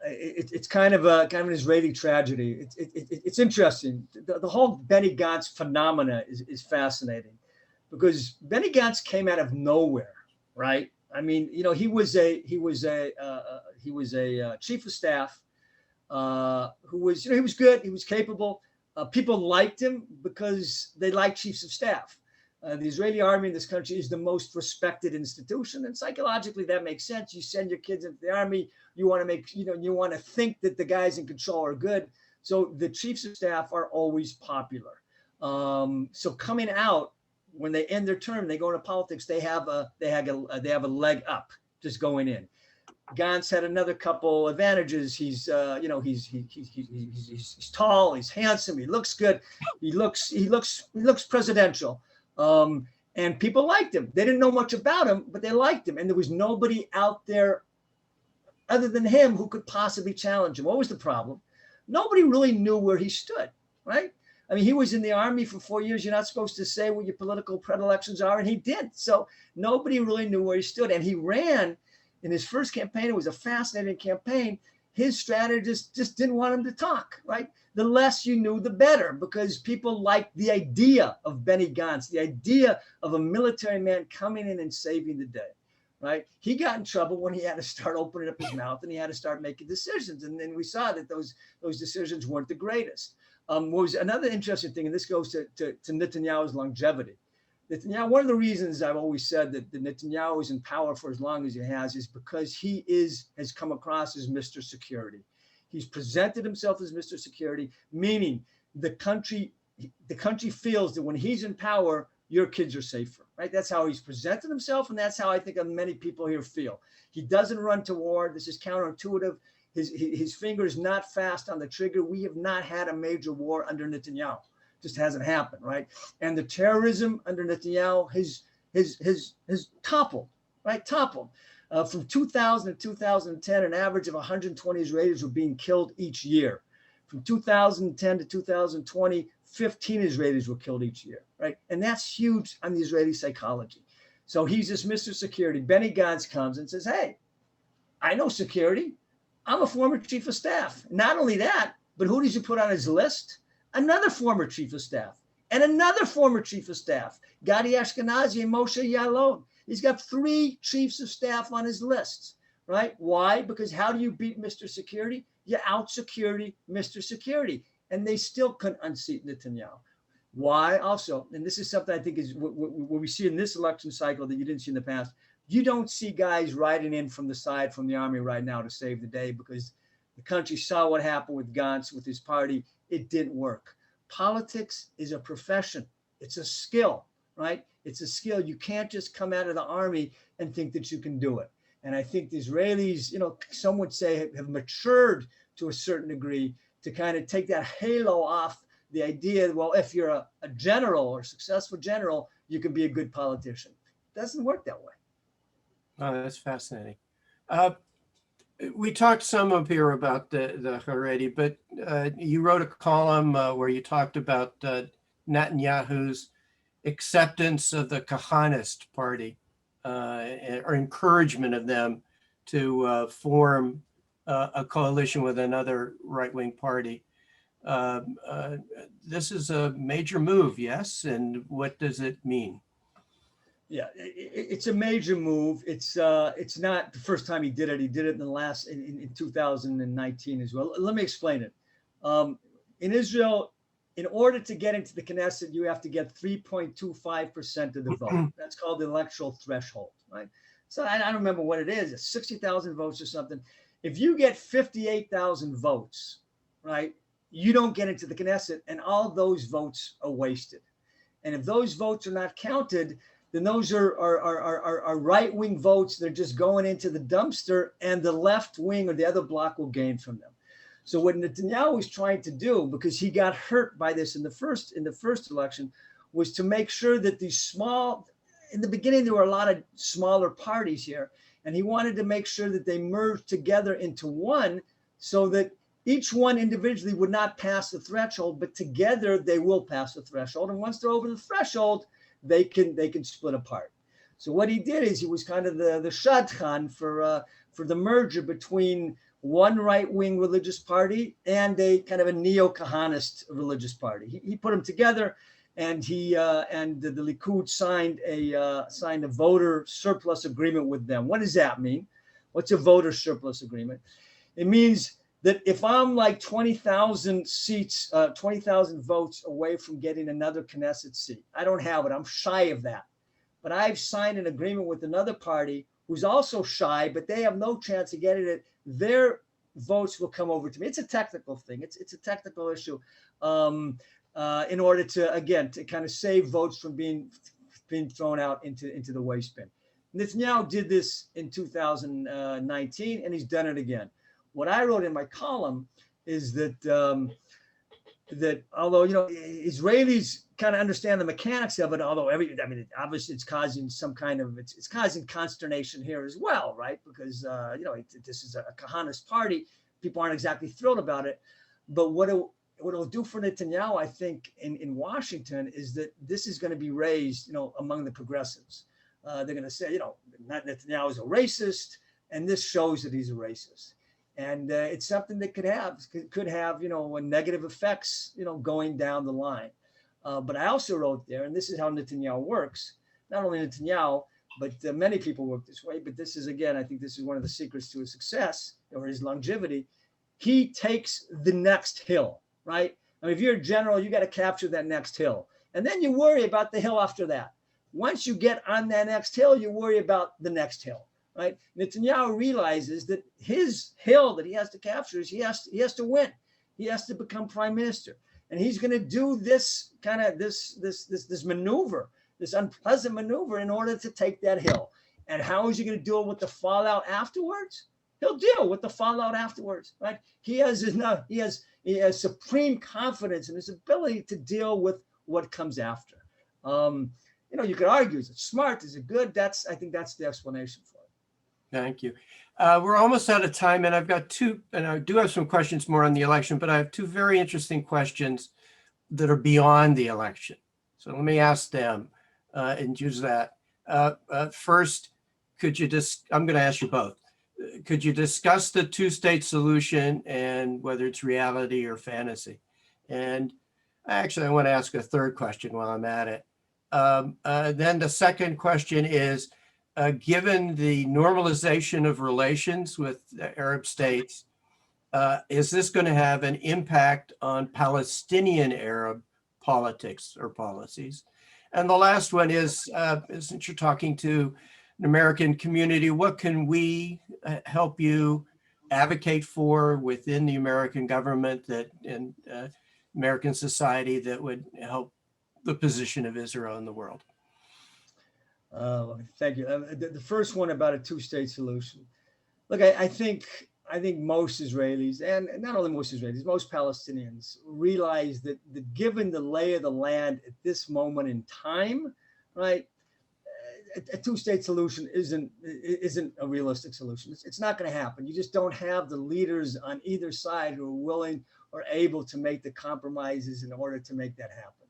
it's kind of an Israeli tragedy. It's interesting. The whole Benny Gantz phenomena is fascinating, because Benny Gantz came out of nowhere, right? I mean, he was a chief of staff who was, he was good, he was capable. People liked him because they like chiefs of staff. The Israeli army in this country is the most respected institution, and psychologically that makes sense. You send your kids into the army, you want to think that the guys in control are good. So the chiefs of staff are always popular. So coming out, when they end their term, they go into politics, they have a leg up just going in. Gantz had another couple advantages. He's tall, he's handsome, he looks good, he looks presidential, and people liked him. They didn't know much about him, but they liked him, and there was nobody out there other than him who could possibly challenge him. What was the problem? Nobody really knew where he stood, right? I mean, he was in the army for 4 years. You're not supposed to say what your political predilections are, and he did. So nobody really knew where he stood, and he ran. In his first campaign, it was a fascinating campaign. His strategist just didn't want him to talk, right? The less you knew, the better, because people liked the idea of Benny Gantz, the idea of a military man coming in and saving the day, right? He got in trouble when he had to start opening up his mouth and he had to start making decisions. And then we saw that those decisions weren't the greatest. What was another interesting thing, and this goes to Netanyahu's longevity. Netanyahu, one of the reasons I've always said that Netanyahu is in power for as long as he has is because he has come across as Mr. Security. He's presented himself as Mr. Security, meaning the country feels that when he's in power, your kids are safer, right? That's how he's presented himself, and that's how I think many people here feel. He doesn't run to war. This is counterintuitive. His finger is not fast on the trigger. We have not had a major war under Netanyahu. Just hasn't happened, right? And the terrorism under Netanyahu has toppled, right? Toppled. From 2000 to 2010, an average of 120 Israelis were being killed each year. From 2010 to 2020, 15 Israelis were killed each year, right? And that's huge on the Israeli psychology. So he's this Mr. Security. Benny Gantz comes and says, hey, I know security. I'm a former chief of staff. Not only that, but who does he put on his list? Another former chief of staff and another former chief of staff, Gadi Ashkenazi and Moshe Yaalon. He's got 3 chiefs of staff on his lists, right? Why? Because how do you beat Mr. Security? You out-security Mr. Security. And they still couldn't unseat Netanyahu. Why? Also, and this is something I think is what we see in this election cycle that you didn't see in the past. You don't see guys riding in from the side from the army right now to save the day because the country saw what happened with Gantz, with his party. It didn't work. Politics is a profession. It's a skill, right? It's a skill. You can't just come out of the army and think that you can do it. And I think the Israelis, some would say have matured to a certain degree to kind of take that halo off the idea, well, if you're a general or a successful general, you can be a good politician. It doesn't work that way. Oh, that's fascinating. We talked some up here about the Haredi, but you wrote a column where you talked about Netanyahu's acceptance of the Kahanist party or encouragement of them to form a coalition with another right-wing party. This is a major move, yes? And what does it mean? Yeah, it's a major move. It's not the first time he did it. He did it in 2019 as well. Let me explain it. In Israel, in order to get into the Knesset, you have to get 3.25% of the vote. That's called the electoral threshold, right? So I don't remember what it is. It's 60,000 votes or something. If you get 58,000 votes, right, you don't get into the Knesset, and all those votes are wasted. And if those votes are not counted, then those are right-wing votes. They're just going into the dumpster, and the left wing or the other bloc will gain from them. So what Netanyahu was trying to do, because he got hurt by this in the first election, was to make sure that these small, in the beginning, there were a lot of smaller parties here, and he wanted to make sure that they merged together into one so that each one individually would not pass the threshold, but together they will pass the threshold. And once they're over the threshold, they can split apart. So what he did is he was kind of the shadchan for the merger between one right-wing religious party and a kind of a neo-Kahanist religious party. He put them together, and the Likud signed a voter surplus agreement with them. What does that mean? What's a voter surplus agreement? It means that if I'm like 20,000 seats, 20,000 votes away from getting another Knesset seat, I don't have it. I'm shy of that. But I've signed an agreement with another party who's also shy, but they have no chance of getting it. Their votes will come over to me. It's a technical thing. It's a technical issue. in order to, again, to kind of save votes from being thrown out into the waste bin. Netanyahu did this in 2019, and he's done it again. What I wrote in my column is that that although Israelis kind of understand the mechanics of it, although obviously it's causing some kind of it's causing consternation here as well, right? Because this is a Kahanist party, people aren't exactly thrilled about it. But what it'll do for Netanyahu, I think, in Washington is that this is going to be raised, among the progressives. They're going to say, Netanyahu is a racist, and this shows that he's a racist. And it's something that could have negative effects, going down the line. But I also wrote there, and this is how Netanyahu works. Not only Netanyahu, but many people work this way. But this is, again, I think this is one of the secrets to his success or his longevity. He takes the next hill, right? I mean, if you're a general, you got to capture that next hill. And then you worry about the hill after that. Once you get on that next hill, you worry about the next hill. Right? Netanyahu realizes that his hill that he has to capture is he has to win. He has to become prime minister, and he's going to do this kind of this maneuver, this unpleasant maneuver, in order to take that hill. And how is he going to deal with the fallout afterwards? He'll deal with the fallout afterwards, right? He has supreme confidence in his ability to deal with what comes after. You could argue, is it smart? Is it good? I think that's the explanation for it. Thank you. We're almost out of time, and I've got two, and I do have some questions more on the election, but I have two very interesting questions that are beyond the election. So let me ask them and use that. First, I'm going to ask you both. Could you discuss the two-state solution and whether it's reality or fantasy? And actually, I want to ask a third question while I'm at it. Then the second question is, given the normalization of relations with the Arab states, is this going to have an impact on Palestinian Arab politics or policies? And the last one is, since you're talking to an American community, what can we help you advocate for within the American government and American society that would help the position of Israel in the world? Thank you. The first one about a two-state solution. Look, I think most Israelis, and not only most Israelis, most Palestinians realize that given the lay of the land at this moment in time, right, a two-state solution isn't a realistic solution. It's not going to happen. You just don't have the leaders on either side who are willing or able to make the compromises in order to make that happen.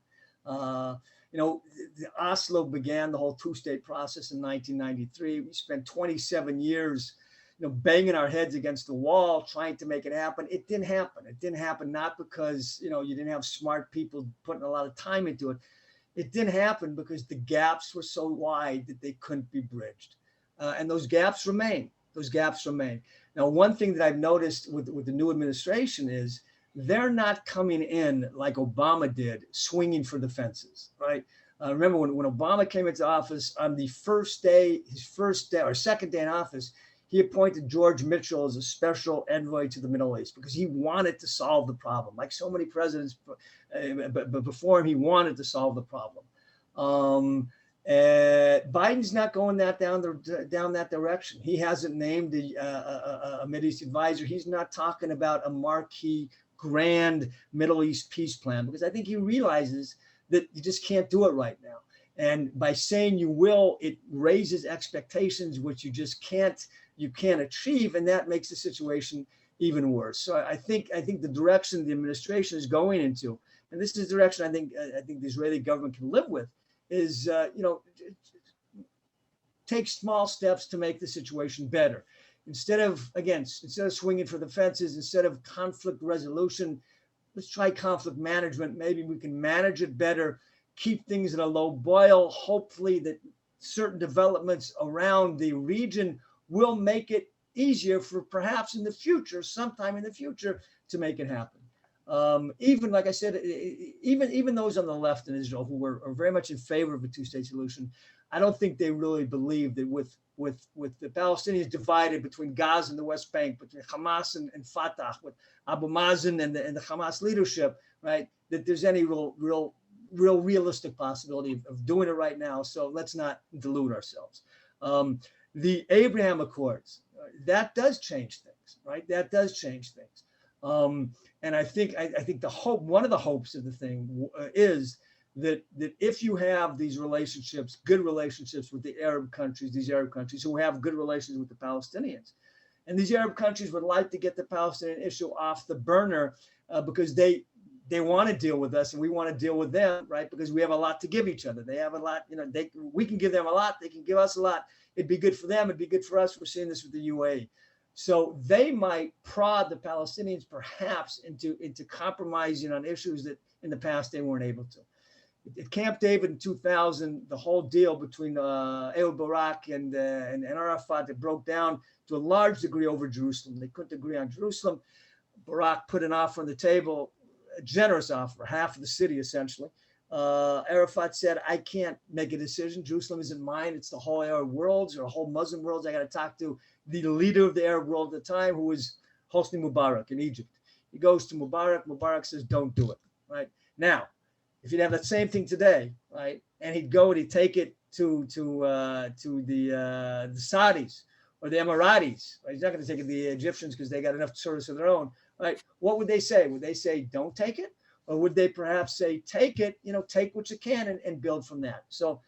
The Oslo began the whole two-state process in 1993. We spent 27 years, banging our heads against the wall, trying to make it happen. It didn't happen. It didn't happen not because, you didn't have smart people putting a lot of time into it. It didn't happen because the gaps were so wide that they couldn't be bridged. And those gaps remain. Now, one thing that I've noticed with the new administration is they're not coming in like Obama did, swinging for the fences, right? Remember when Obama came into office, on the second day in office, he appointed George Mitchell as a special envoy to the Middle East because he wanted to solve the problem. Like so many presidents but before him, he wanted to solve the problem. Biden's not going down that direction. He hasn't named a Middle East advisor. He's not talking about a marquee grand Middle East peace plan because I think he realizes that you just can't do it right now. And by saying you will, it raises expectations, which you can't achieve, and that makes the situation even worse. So I think the direction the administration is going into, and this is the direction I think the Israeli government can live with, is take small steps to make the situation better. Instead of swinging for the fences, instead of conflict resolution, let's try conflict management. Maybe we can manage it better, keep things at a low boil. Hopefully that certain developments around the region will make it easier for perhaps in the future, sometime in the future, to make it happen. Even like I said, even those on the left in Israel who are very much in favor of a two-state solution, I don't think they really believe that with the Palestinians divided between Gaza and the West Bank, between Hamas and Fatah, with Abu Mazen and the Hamas leadership, right, that there's any realistic possibility of doing it right now. So let's not delude ourselves. The Abraham Accords, that does change things, right? That does change things. And I think the hope, one of the hopes of the thing is that if you have these relationships, good relationships with the Arab countries, these Arab countries who have good relations with the Palestinians, and these Arab countries would like to get the Palestinian issue off the burner because they want to deal with us and we want to deal with them, right? Because we have a lot to give each other. They have a lot, we can give them a lot, they can give us a lot. It'd be good for them, it'd be good for us. We're seeing this with the UAE. So they might prod the Palestinians perhaps into compromising on issues that in the past they weren't able to. At Camp David in 2000, the whole deal between Ehud Barak and Arafat, it broke down to a large degree over Jerusalem. They couldn't agree on Jerusalem. Barak put an offer on the table, a generous offer, half of the city essentially. Arafat said, I can't make a decision. Jerusalem isn't mine. It's the whole Arab world or the whole Muslim world. I got to talk to the leader of the Arab world at the time, who was Hosni Mubarak in Egypt. He goes to Mubarak. Mubarak says, don't do it. Right now, if you'd have that same thing today, right, and he'd go and he'd take it to the Saudis or the Emiratis, right? He's not going to take it to the Egyptians because they got enough service of their own, right? What would they say? Would they say, don't take it? Or would they perhaps say, take it, take what you can and build from that? So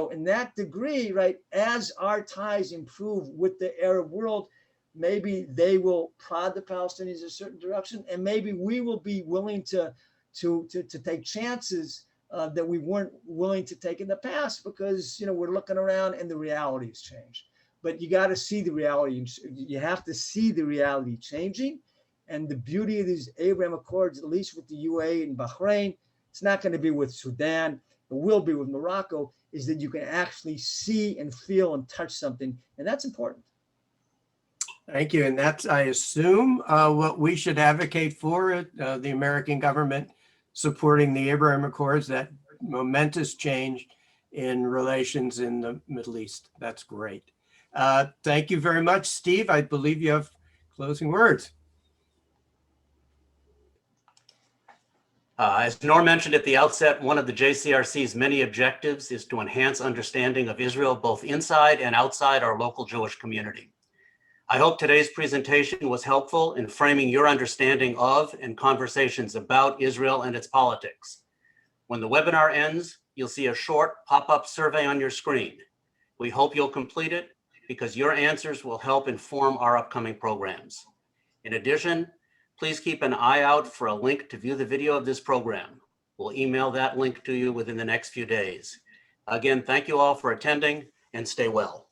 in that degree, right, as our ties improve with the Arab world, maybe they will prod the Palestinians in a certain direction, and maybe we will be willing to take chances that we weren't willing to take in the past because, we're looking around and the reality has changed. But you got to see the reality. You have to see the reality changing. And the beauty of these Abraham Accords, at least with the UAE and Bahrain, it's not going to be with Sudan, it will be with Morocco, is that you can actually see and feel and touch something. And that's important. Thank you. And that's, I assume, what we should advocate for, the American government supporting the Abraham Accords, that momentous change in relations in the Middle East. That's great. Thank you very much, Steve. I believe you have closing words. As Norm mentioned at the outset, one of the JCRC's many objectives is to enhance understanding of Israel both inside and outside our local Jewish community. I hope today's presentation was helpful in framing your understanding of and conversations about Israel and its politics. When the webinar ends, you'll see a short pop-up survey on your screen. We hope you'll complete it because your answers will help inform our upcoming programs. In addition, please keep an eye out for a link to view the video of this program. We'll email that link to you within the next few days. Again, thank you all for attending and stay well.